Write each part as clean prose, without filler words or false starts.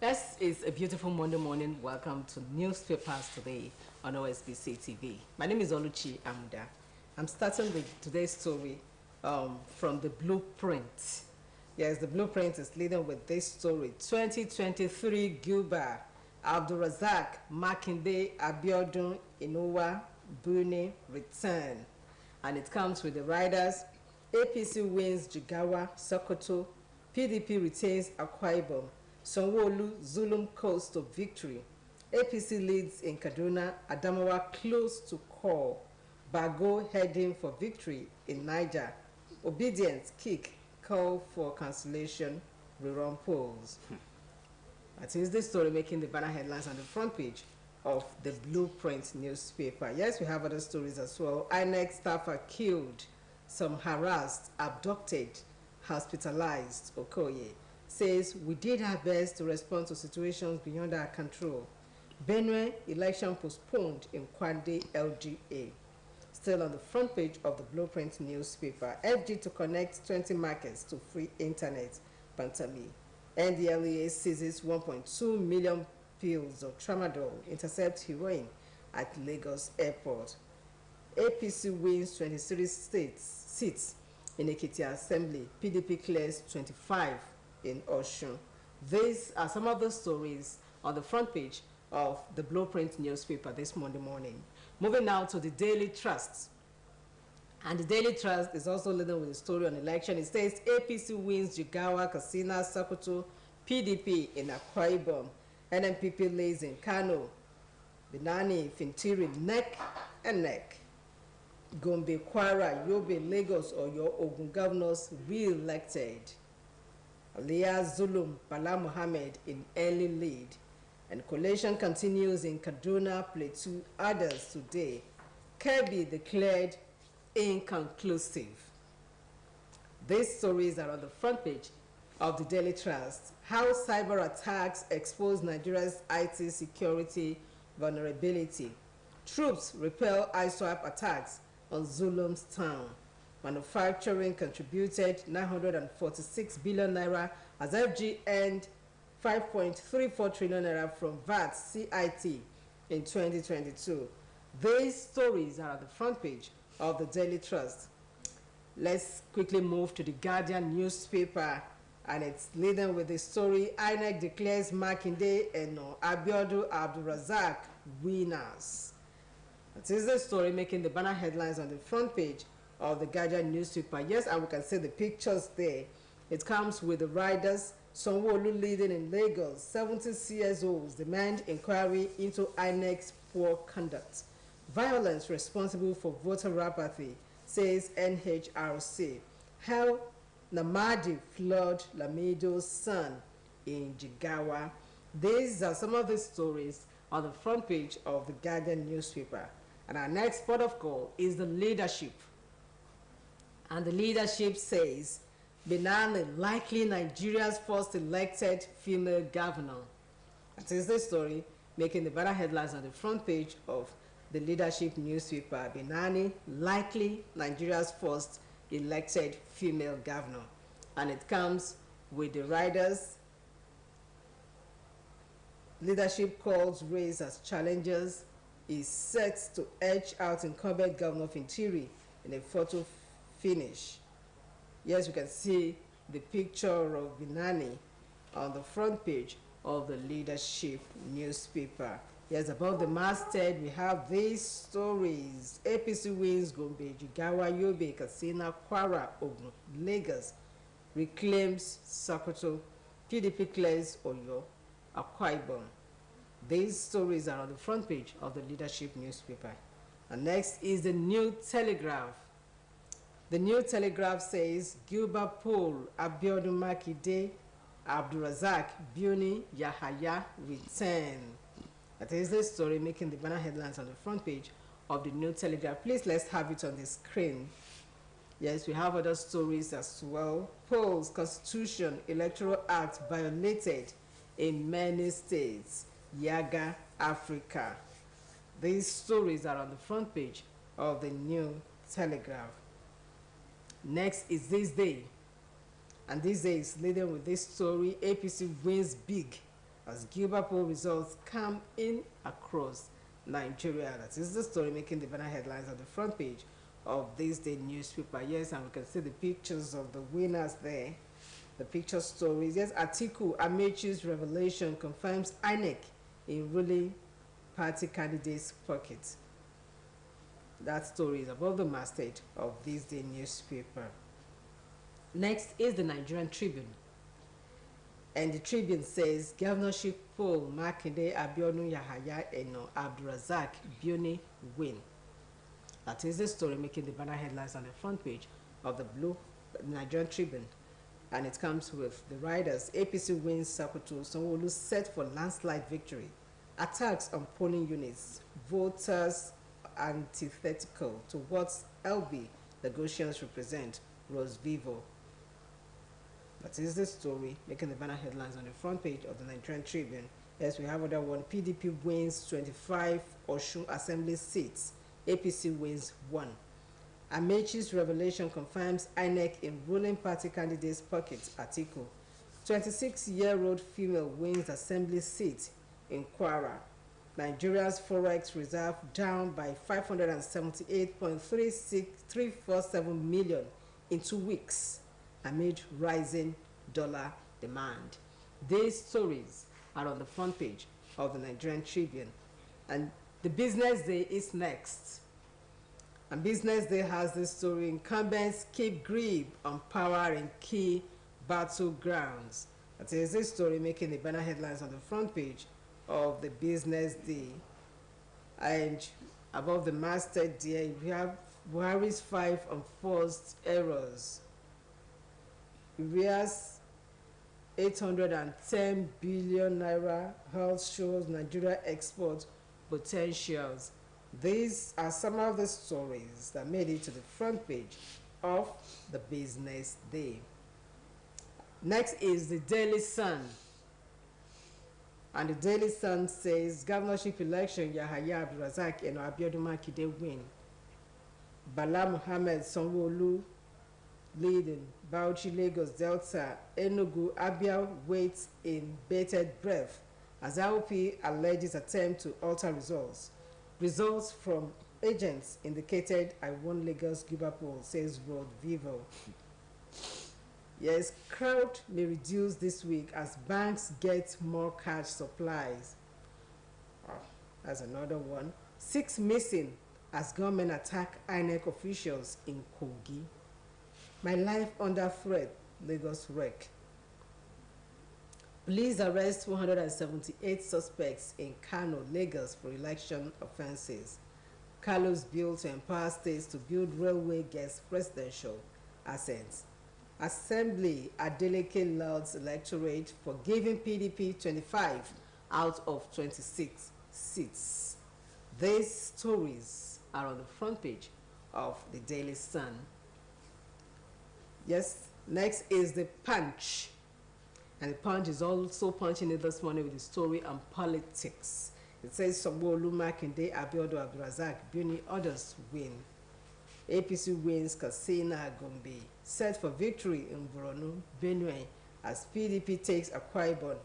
Yes, it's a beautiful Monday morning. Welcome to Newspapers Today on OSBC TV. My name is Oluchi Amuda. I'm starting with today's story from the Blueprint. Yes, the Blueprint is leading with this story. 2023 Guba, Abdulrazak, Makinde, Abiodun, Inuwa, Buni return. And it comes with the riders. APC wins Jigawa, Sokoto. PDP retains Akwa Ibom. Sanwo-Olu, Zulum coast to victory. APC leads in Kaduna, Adamawa close to call. Bago heading for victory in Niger. Obedience kick, call for cancellation, rerun polls. That is the story making the banner headlines on the front page of the Blueprint newspaper. Yes, we have other stories as well. INEC staff are killed, some harassed, abducted, hospitalized. Okoye says we did our best to respond to situations beyond our control. Benue election postponed in Kwande LGA. Still on the front page of the Blueprint newspaper. FG to connect 20 markets to free internet. Bantami. NDLEA seizes 1.2 million pills of tramadol, intercept heroin at Lagos Airport. APC wins 23 seats in Ekiti Assembly. PDP clears 25 in Osun. These are some of the stories on the front page of the Blueprint newspaper this Monday morning. Moving now to the Daily Trust. And the Daily Trust is also leading with a story on election. It says APC wins Jigawa, Katsina, Sokoto, PDP in Akwa Ibom, NNPP lays in Kano, Binani, Fintiri neck and neck. Gombe, Kwara, Yobe, Lagos, Oyo, Ogun governors re-elected. Aliyah Zulum, Bala Mohammed in early lead. And collation continues in Kaduna, Plateau, others today. Kirby declared inconclusive. These stories are on the front page of the Daily Trust. How cyber attacks expose Nigeria's IT security vulnerability. Troops repel ISWAP attacks on Zulum's town. Manufacturing contributed 946 billion naira as FG earned 5.34 trillion naira from VAT CIT in 2022. These stories are at the front page of the Daily Trust. Let's quickly move to the Guardian newspaper, and it's leading with the story. INEC declares Makinde and Abiodun Abdulrazak winners. That is the story making the banner headlines on the front page of the Guardian newspaper. Yes, and we can see the pictures there. It comes with the riders. Sanwo-Olu leading in Lagos. 70 CSOs demand inquiry into INEC's poor conduct. Violence responsible for voter apathy, says NHRC. How Namadi flood Lamido's son in Jigawa. These are some of the stories on the front page of the Guardian newspaper. And our next port of call is the leadership. And the leadership says, Benani likely Nigeria's first elected female governor. That is the story making the banner headlines on the front page of the leadership newspaper. Benani likely Nigeria's first elected female governor. And it comes with the riders. Leadership calls raised as challengers is set to edge out incumbent Governor of Interior in a photo finish. Yes, you can see the picture of Binani on the front page of the leadership newspaper. Yes, above the masthead, we have these stories. APC wins Gombe, Jigawa, Yobe, Katsina, Kwara, Ogun, Lagos, reclaims Sokoto, PDP clears Oyo, Akwa Ibom. These stories are on the front page of the leadership newspaper. And next is the New Telegraph. The New Telegraph says Gilbert Poll, Abiodun Makinde, Abdulrazak, Buni, Yahaya return. That is the story making the banner headlines on the front page of the New Telegraph. Please, let's have it on the screen. Yes, we have other stories as well. Polls, Constitution, Electoral Act violated in many states. Yaga, Africa. These stories are on the front page of the New Telegraph. Next is This Day. And this day is leading with this story. APC wins big as Gilbert poll results come in across Nigeria. That is the story making the banner headlines on the front page of this day newspaper. Yes, and we can see the pictures of the winners there. The picture stories. Yes, Atiku Amechi's revelation confirms INEC in ruling party candidates' pockets. That story is above the masthead of this day newspaper. Next is the Nigerian Tribune. And the Tribune says, governorship poll, Makinde Abiodun Yahaya Eno Abdulrazak Bioni win. That is the story making the banner headlines on the front page of the Nigerian Tribune. And it comes with the riders. APC wins Sokoto, Sanwo-Olu set for landslide victory. Attacks on polling units. Voters antithetical to what LB negotiations represent. Rose Vivo. That is the story making the banner headlines on the front page of the Nigerian Tribune. Yes, we have other one. PDP wins 25 Osun Assembly seats. APC wins 1. Amechi's revelation confirms INEC in ruling party candidates' pockets. Article. 26-year-old female wins assembly seat in Kwara. Nigeria's forex reserve down by 578.347 million in 2 weeks amid rising dollar demand. These stories are on the front page of the Nigerian Tribune. And the Business Day is next. And Business Day has this story: incumbents keep grip on power in key battlegrounds. That is this story making the banner headlines on the front page of the Business Day. And above the masthead there, we have Buhari's 5 enforced errors. Urias 810 billion naira health shows Nigeria export potentials. These are some of the stories that made it to the front page of the Business Day. Next is the Daily Sun. And the Daily Sun says, governorship election, Yahaya Abdulrazak and Abiodun Makinde win. Bala Muhammad Sanwo-Olu leading. Bauchi, Lagos, Delta, Enugu, Abia waits in bated breath as IOP alleges attempt to alter results. Results from agents indicated I won Lagos Gilbert poll, says Rod Vivo. Yes, crowd may reduce this week as banks get more cash supplies. Oh, that's another one. 6 missing as gunmen attack INEC officials in Kogi. My life under threat, Lagos wreck. Police arrest 178 suspects in Kano, Lagos for election offences. Carlos bill to empower states to build railway gets presidential assents. Assembly Adeleke lauds electorate for giving PDP 25 out of 26 seats. These stories are on the front page of the Daily Sun. Yes, next is the Punch. And the Punch is also punching it this morning with the story on politics. It says Sanwo-Olu, Makinde, Abiodun Abdulrazak Bioni, others win. APC wins Katsina Gombe, set for victory in Borno, Benue, as PDP takes Akwa Ibom,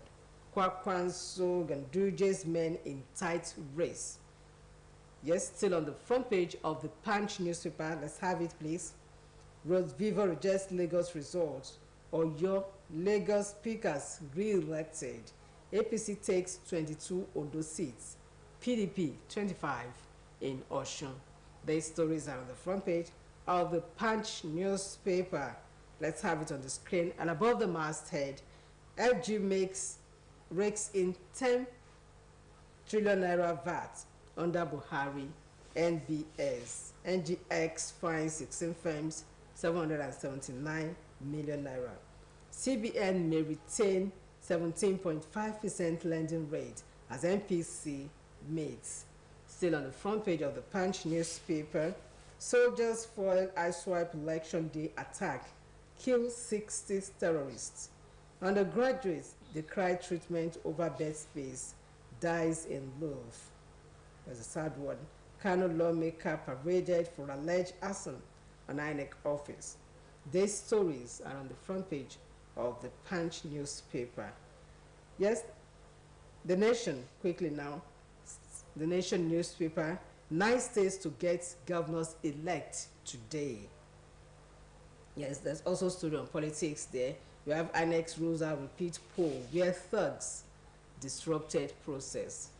Kwakwanso Ganduje's men in tight race. Yes, still on the front page of the Punch newspaper. Let's have it, please. Rose Vivo rejects Lagos results. Oyo, Lagos speakers re-elected. APC takes 22 Ondo seats. PDP 25 in Osun. These stories are on the front page of the Punch newspaper. Let's have it on the screen. And above the masthead, FG rakes in 10 trillion naira VAT under Buhari NBS. NGX finds 16 firms 779 million naira. CBN may retain 17.5% lending rate as MPC meets. Still on the front page of the Punch newspaper, soldiers foil ISWAP election day attack, kill 60 terrorists. Undergraduates decry treatment over bed space, dies in love. There's a sad one. Kano lawmaker paraded for alleged arson on INEC office. These stories are on the front page of the Punch newspaper. Yes, The Nation, quickly now. The Nation newspaper, 9 states to get governors elect today. Yes, there's also a story on politics there. You have annex rules out repeat poll where thugs disrupted process.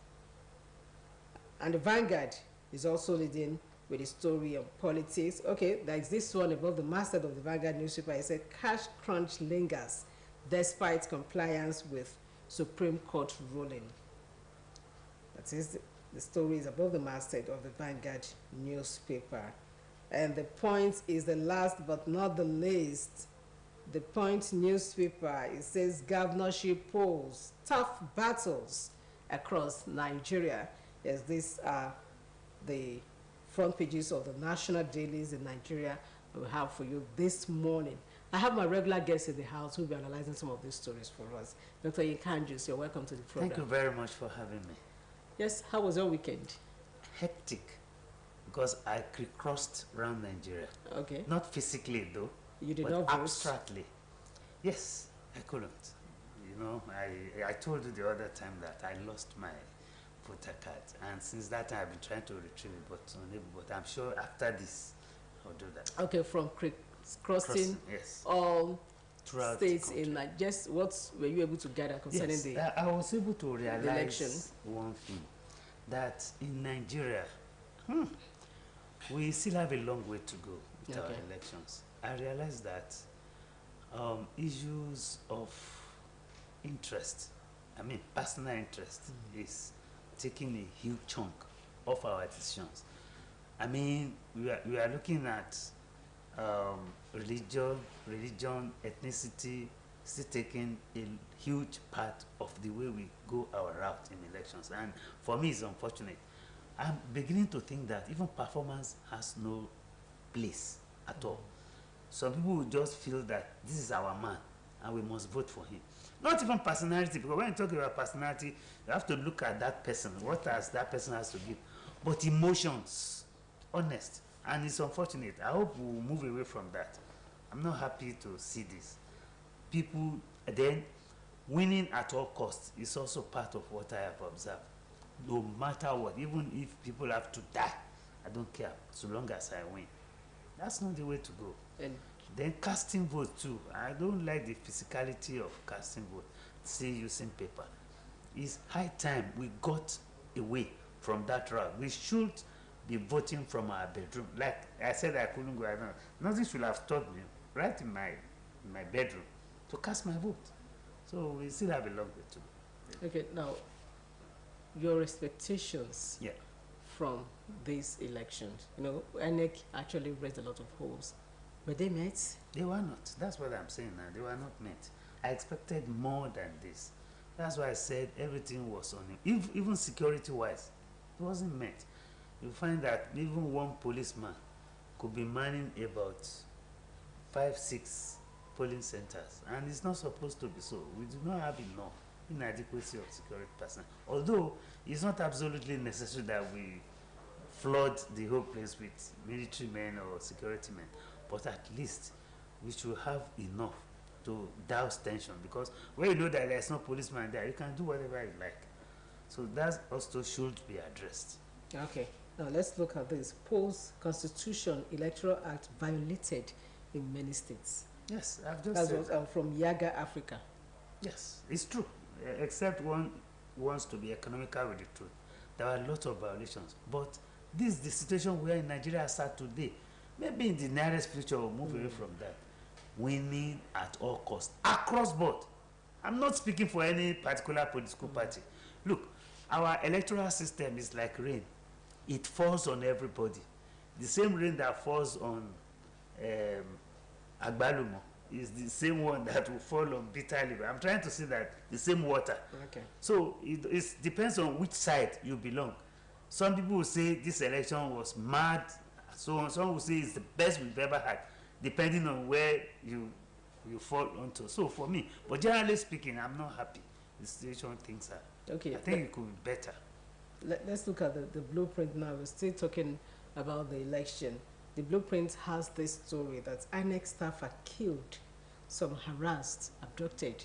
And the Vanguard is also leading with a story on politics. Okay, there's this one above the masthead of the Vanguard newspaper. It said cash crunch lingers despite compliance with Supreme Court ruling. That is the story is above the masthead of the Vanguard newspaper. And the Point is the last but not the least. The Point newspaper, it says governorship polls, tough battles across Nigeria. Yes, these are the front pages of the national dailies in Nigeria we have for you this morning. I have my regular guests in the house who will be analyzing some of these stories for us. Dr. Inkanjus, you're welcome to the program. Thank you very much for having me. Yes, how was your weekend? Hectic, because I crisscrossed around Nigeria. Okay. Not physically though, You did but not vote? abstractly. Yes, I couldn't. You know, I told you the other time that I lost my voter card, and since that time I've been trying to retrieve it, but unable. But I'm sure after this, I'll do that. Okay, from crossing yes, all throughout states in just what were you able to gather concerning yes, the I was able to realize election? one thing, that in Nigeria, we still have a long way to go with our elections. I realized that issues of interest, I mean personal interest, is taking a huge chunk of our decisions. I mean, we are looking at religion, ethnicity, still taking a huge part of the way we go our route in elections. And for me, it's unfortunate. I'm beginning to think that even performance has no place at all. Some people will just feel that this is our man and we must vote for him. Not even personality, because when you talk about personality, you have to look at that person, what has that person has to give. But emotions, honest, and it's unfortunate. I hope we'll move away from that. I'm not happy to see this. People, then, winning at all costs is also part of what I have observed. No matter what, even if people have to die, I don't care, so long as I win. That's not the way to go. And then casting votes too. I don't like the physicality of casting vote, say using paper. It's high time we got away from that route. We should be voting from our bedroom. Like I said, I couldn't go around. Nothing should have stopped me right in my bedroom to cast my vote. So we still have a long way to go. okay, now your expectations Yeah. from these elections. You know, INEC actually raised a lot of hopes. Were they met? They were not. That's what I'm saying now. They were not met. I expected more than this. That's why I said everything was on him. Even security-wise, it wasn't met. You find that even one policeman could be manning about 5-6 polling centers, and it's not supposed to be so. We do not have enough inadequacy of security personnel. Although it's not absolutely necessary that we flood the whole place with military men or security men, but at least we should have enough to douse tension, because when you know that there's no policeman there, you can do whatever you like. So that also should be addressed. Okay, now let's look at this. Post-Constitution Electoral Act violated in many states. Yes, I've just That said was that. from Yaga Africa. Yes, it's true. Except one wants to be economical with the truth. There are a lot of violations, but this is the situation we are in Nigeria as at today. Maybe in the nearest future we'll move away from that. Winning at all costs, across board. I'm not speaking for any particular political party. Look, our electoral system is like rain. It falls on everybody. The same rain that falls on Agbalumo is the same one that will fall on bitter leaf. I'm trying to say that the same water. Okay. So it depends on which side you belong. Some people will say this election was mad. So some will say it's the best we've ever had, depending on where you fall onto. So for me, but generally speaking, I'm not happy. The situation things are. Okay. I think it could be better. Let's look at the blueprint now. We're still talking about the election. The blueprint has this story that INEC staff are killed, some harassed, abducted,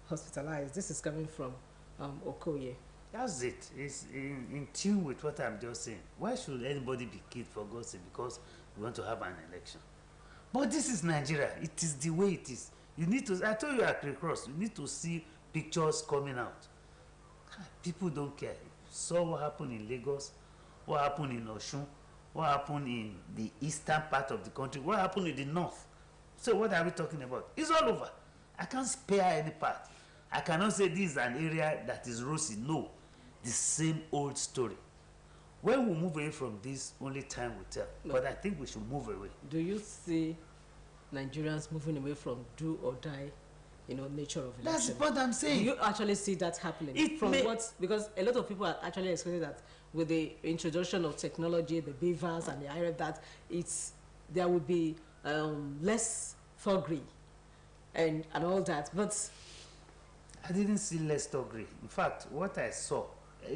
hospitalized. This is coming from Okoye. That's it. It's in tune with what I'm just saying. Why should anybody be killed for God's sake because we want to have an election? But this is Nigeria. It is the way it is. You need to, I told you at Cross, you need to see pictures coming out. People don't care. Saw what happened in Lagos, what happened in Osun, what happened in the eastern part of the country, what happened in the north. So what are we talking about? It's all over. I can't spare any part. I cannot say this is an area that is rosy. No, the same old story. When we move away from this, only time will tell. But I think we should move away. Do you see Nigerians moving away from do or die, nature of election? That's what I'm saying. Do you actually see that happening? Because a lot of people are actually expecting that with the introduction of technology, the beavers and the iron, that there will be less thuggery and all that. But I didn't see less thuggery. In fact, what I saw,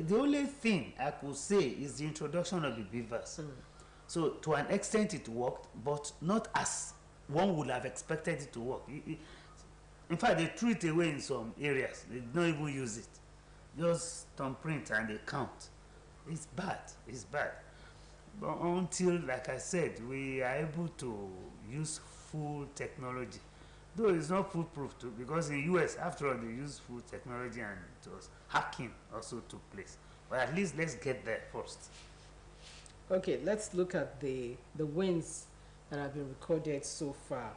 the only thing I could say is the introduction of the beavers. So to an extent it worked, but not as one would have expected it to work. In fact, they threw it away in some areas. They don't even use it. Just thumbprint and they count. It's bad. It's bad. But until, like I said, we are able to use full technology, though it's not foolproof too, because in US, after all, they use full technology and it was hacking also took place. But at least let's get there first. Okay, let's look at the wins that have been recorded so far.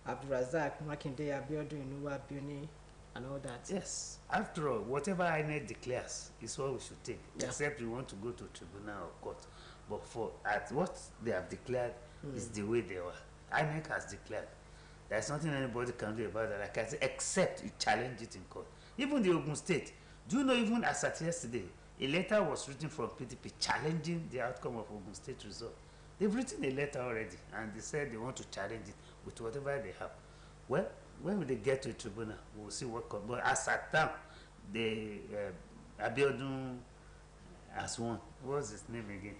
Abdurazak, Makinde, Abiodun, Inuwa, Bioni, and all that. Yes. After all, whatever INEC declares is what we should take, Yeah. except we want to go to tribunal or court. But at what they have declared is the way they were. INEC has declared. There's nothing anybody can do about that, like I said, except you challenge it in court. Even the Ogun State, do you know, even as at yesterday, a letter was written from PDP challenging the outcome of Ogun State result. They've written a letter already, and they said they want to challenge it with whatever they have. Well, when will they get to a tribunal? We'll see what comes. But as at now, the Abiodun has won. What's his name again?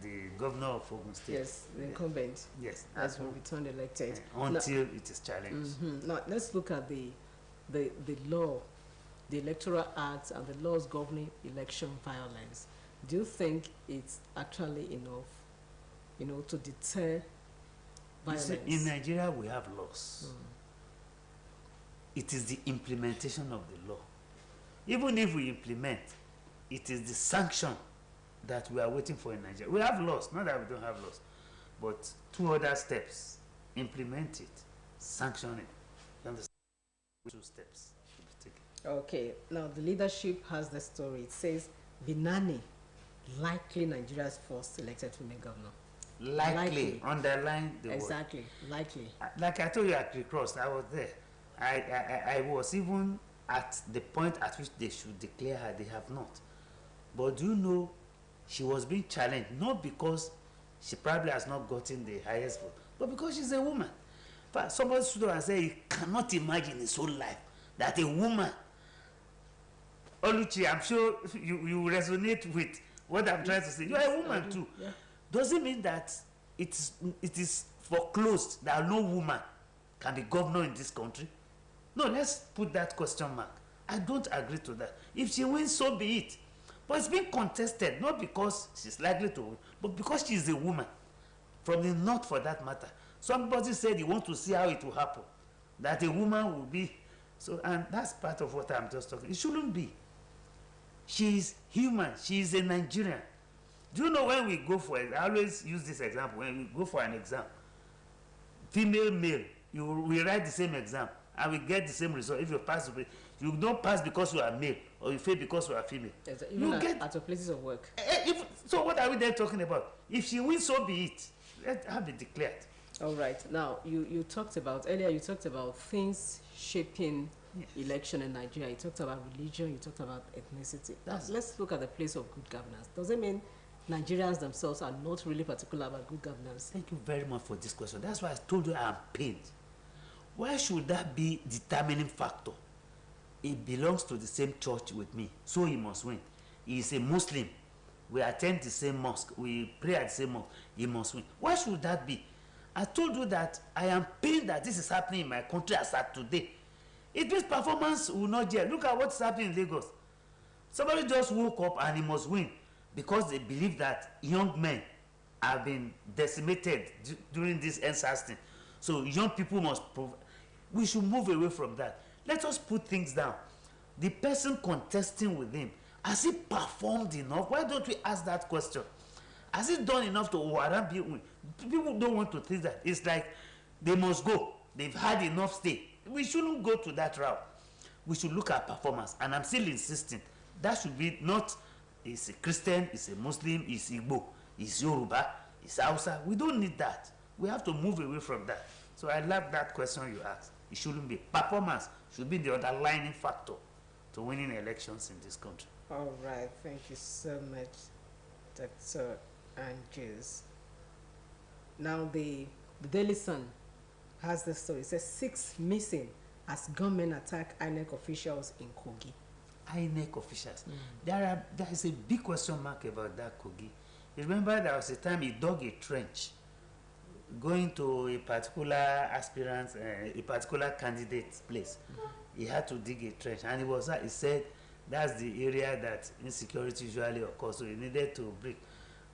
The governor of Ogun State. Yes, the incumbent. Yes, Has been returned elected. until it is challenged. Now let's look at the law, the Electoral Act, and the laws governing election violence. Do you think it's actually enough, to deter violence? You see, in Nigeria, we have laws. It is the implementation of the law. Even if we implement, it is the sanction that we are waiting for in Nigeria. We have laws, not that we don't have laws, but two other steps: implement it, sanction it. You understand? 2 steps to be taken. Okay, now the leadership has the story. It says Binani, likely Nigeria's first elected female governor. Likely. Underline the word. Exactly, likely. Like I told you at Recross, I was there. I was even at the point at which they should declare her. They have not. But do you know, she was being challenged, not because she probably has not gotten the highest vote, but because she's a woman. But somebody stood up and said, he cannot imagine his whole life that a woman, Oluchi, I'm sure you resonate with what I'm trying to say. You're a woman too. Yeah. Does it mean that it is foreclosed that no woman can be governor in this country? No, let's put that question mark. I don't agree to that. If she wins, so be it. But it's being contested, not because she's likely to win, but because she's a woman. From the north, for that matter. Somebody said he wants to see how it will happen. That a woman will be. So, and that's part of what I'm just talking. It shouldn't be. She is human. She is a Nigerian. Do you know when we go for it? I always use this example. When we go for an exam, female, male, we write the same exam and we get the same result. If you pass, you don't pass because you are male, or you fail because you are female. Yes, even at your places of work. So what are we then talking about? If she wins, so be it. Let her be declared. All right. Now, you talked about things shaping election in Nigeria. You talked about religion, you talked about ethnicity. Let's look at the place of good governance. Does it mean Nigerians themselves are not really particular about good governance? Thank you very much for this question. That's why I told you I am pained. Why should that be determining factor? He belongs to the same church with me, so he must win. He is a Muslim. We attend the same mosque. We pray at the same mosque. He must win. Why should that be? I told you that I am pained that this is happening in my country as at today. It means performance will not gel. Look at what's happening in Lagos. Somebody just woke up and he must win because they believe that young men have been decimated during this NSAS thing. So young people must we should move away from that. Let us put things down. The person contesting with him, has he performed enough? Why don't we ask that question? Has he done enough to warrant people? People don't want to think that. It's like they must go. They've had enough stay. We shouldn't go to that route. We should look at performance. And I'm still insisting that should be not, it's a Christian, it's a Muslim, it's Igbo, it's Yoruba, it's Hausa. We don't need that. We have to move away from that. So I love that question you asked. It shouldn't be. Performance should be the underlying factor to winning elections in this country. All right. Thank you so much, Dr. Andrews. Now the Daily Sun has the story. It says 6 missing as gunmen attack INEC officials in Kogi. INEC officials. There is a big question mark about that Kogi. You remember there was a time he dug a trench going to a particular aspirant, a particular candidate's place. He had to dig a trench, and he said that's the area that insecurity usually occurs, so he needed to break.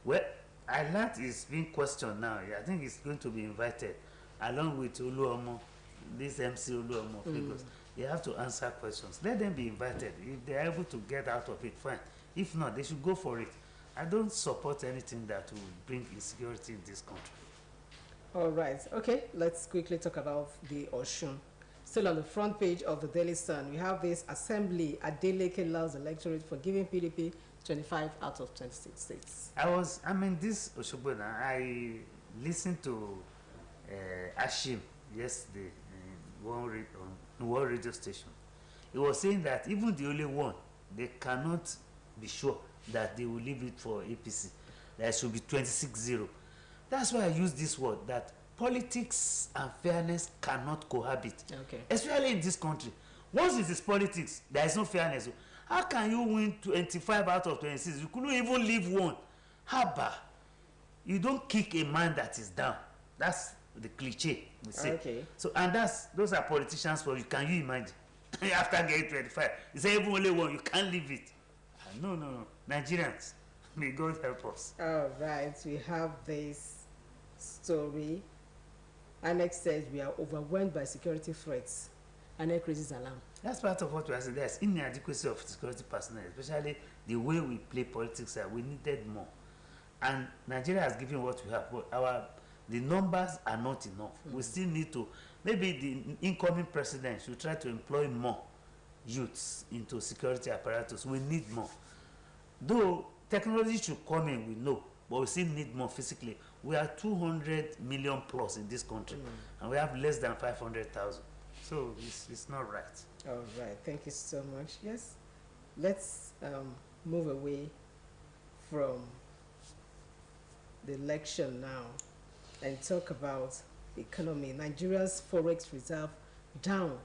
Well, I learned it's being questioned now. I think he's going to be invited along with Oluomo, this MC Oluomo figures. They have to answer questions. Let them be invited. If they are able to get out of it, fine. If not, they should go for it. I don't support anything that will bring insecurity in this country. All right. Okay, let's quickly talk about the Osun. Still on the front page of the Daily Sun, we have this assembly. Adeleke allows electorate for giving PDP 25 out of 26 seats. This Oshogbo, I listened to Ashim yesterday on one radio station. He was saying that even the only one, they cannot be sure that they will leave it for APC. There should be 26-0. That's why I use this word, that politics and fairness cannot cohabit. Okay. Especially in this country. Once it is politics, there is no fairness. How can you win 25 out of 26? You couldn't even leave one. Haba. You don't kick a man that is down. That's the cliche we say. Okay. So, and those are politicians for you. Can you imagine? After getting 25, you say even only one, you can't leave it. No. Nigerians, may God help us. All right, we have this story. Annex says we are overwhelmed by security threats. Annex raises alarm. That's part of what we are saying. There's inadequacy of security personnel, especially the way we play politics. We needed more. And Nigeria has given what we have, but the numbers are not enough. We still need to, maybe the incoming president should try to employ more youths into security apparatus. We need more. Though technology should come in, we know, but we still need more physically. We are 200 million plus in this country, and we have less than 500,000. So it's not right. All right, thank you so much. Yes, let's move away from the election now and talk about economy. Nigeria's forex reserve down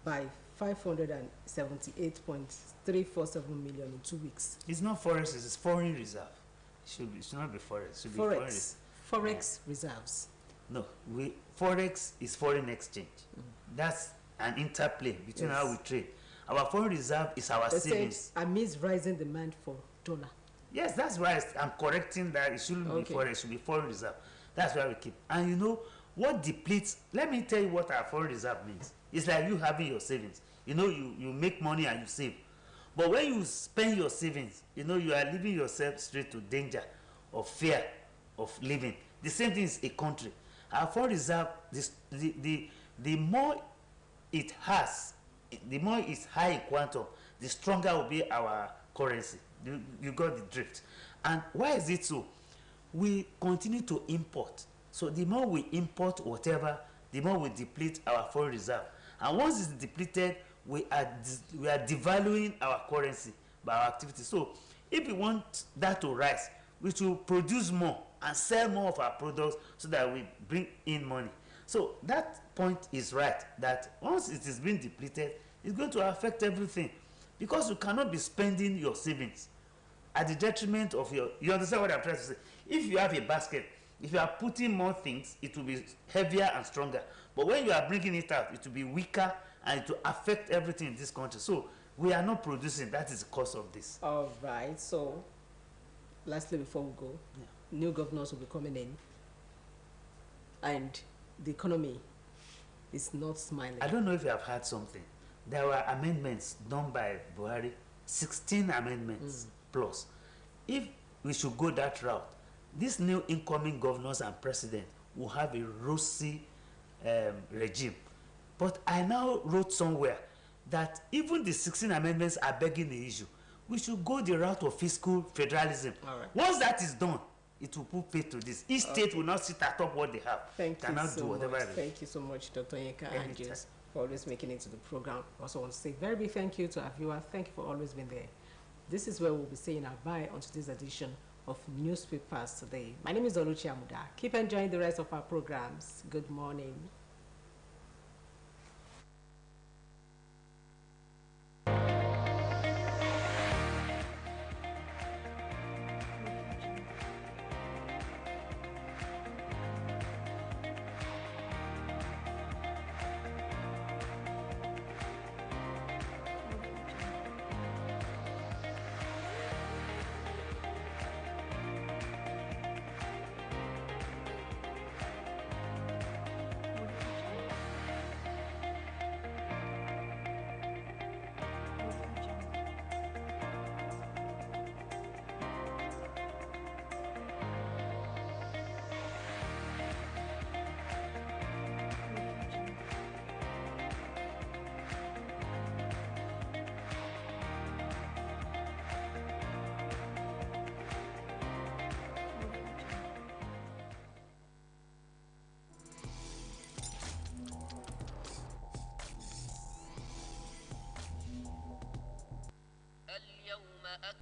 by 578.347 million in 2 weeks. It's not forex, it's foreign reserve. It should not be forex. It should be forex reserves. No, forex is foreign exchange. That's an interplay between how we trade. Our foreign reserve is our savings. Amidst rising demand for dollar. Yes, that's why I'm correcting that. It shouldn't be forex, it should be foreign reserve. That's why we keep. And you know what depletes? Let me tell you what our foreign reserve means. It's like you having your savings. You know, you make money and you save. But when you spend your savings, you know, you are leaving yourself straight to danger of fear of living. The same thing is a country. Our foreign reserve, the more it has, the more it's high in quantum, the stronger will be our currency. You got the drift. And why is it so? We continue to import. So the more we import whatever, the more we deplete our foreign reserve. And once it's depleted, we are devaluing our currency by our activity. So if we want that to rise, we should produce more and sell more of our products so that we bring in money. So that point is right, that once it is being depleted, it's going to affect everything, because you cannot be spending your savings at the detriment of you understand what I'm trying to say? If you have a basket, if you are putting more things, it will be heavier and stronger. But when you are bringing it out, it will be weaker and to affect everything in this country. So we are not producing. That is the cause of this. All right. So, lastly, before we go, new governors will be coming in, and the economy is not smiling. I don't know if you have heard something. There were amendments done by Buhari, 16 amendments plus. If we should go that route, these new incoming governors and president will have a rosy regime. But I now wrote somewhere that even the 16 amendments are begging the issue. We should go the route of fiscal federalism. All right. Once that is done, it will put faith to this. Each state will not sit atop what they have. Thank you so much. It is. Thank you so much, Dr. Yinka Andrews, for always making it to the program. I also want to say very big thank you to our viewers. Thank you for always being there. This is where we'll be saying our bye on today's edition of Newspapers Today. My name is Oluchi Amuda. Keep enjoying the rest of our programs. Good morning.